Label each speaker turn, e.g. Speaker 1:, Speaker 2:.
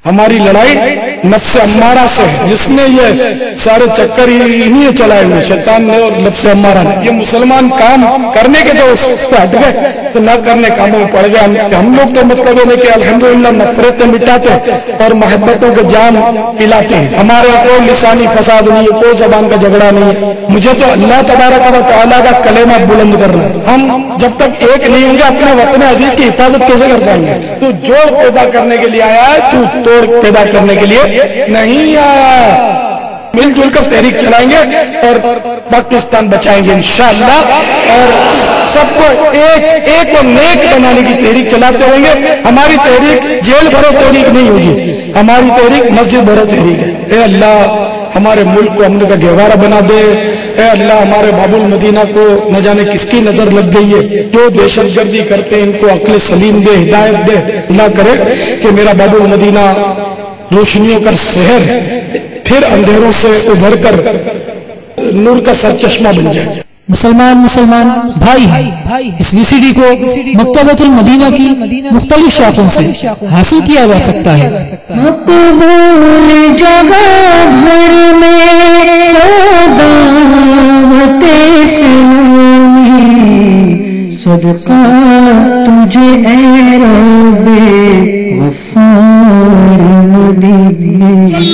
Speaker 1: ہماری لڑائی نفس امارہ سے، جس نے یہ سارے چکر انہیں چلائے ہوئے شیطان نے اور نفس امارہ نے. یہ مسلمان کام کرنے کے تو اس سے ہٹ گئے تو نہ کرنے کاموں میں پڑ گئے. ہم لوگ تو مطلب ہے کہ الحمدللہ نفرتیں مٹاتے اور محبتوں کے جام پلاتے ہیں. ہمارے کوئی لسانی فساد نہیں ہے، کوئی زبان کا جھگڑا نہیں ہے. مجھے تو اللہ تبارک و تعالیٰ کا کلمہ بلند کرنا ہے. ہم جب تک ایک نہیں ہوں گے اپنے وطن عزیز کی حفاظت کیسے کر پائیں گے؟ تو جوڑ پیدا کرنے کے لیے آیا ہے، تو توڑ پیدا کرنے کے لیے نہیں آیا. مل جل کر تحریک چلائیں گے اور پاکستان بچائیں گے انشاءاللہ. اور سب کو ایک اور نیک بنانے کی تحریک چلاتے رہیں گے. ہماری تحریک جیل بھرو تحریک نہیں ہوگی، ہماری تحریک مسجد بھرو تحریک ہے. اے اللہ ہمارے ملک کو امن کا گہوارہ بنا دے. اے اللہ ہمارے باب المدینہ کو نہ جانے کس کی نظر لگ گئی ہے، جو دہشت گردی کرتے ان کو عقل سلیم دے، ہدایت دے. اللہ کرے کہ میرا باب المدینہ روشنیوں کا شہر پھر اندھیروں سے ابھر کر نور کا سرچشمہ بن جائے.
Speaker 2: مسلمان بھائی اس وی سی ڈی کو مکتبۃ المدینہ کی مختلف شاخوں سے حاصل کیا جا سکتا ہے.
Speaker 3: مقبول جگہ بھر میں دعوت اسلامی، صدقہ تجھے اے رب غفار مدینہ.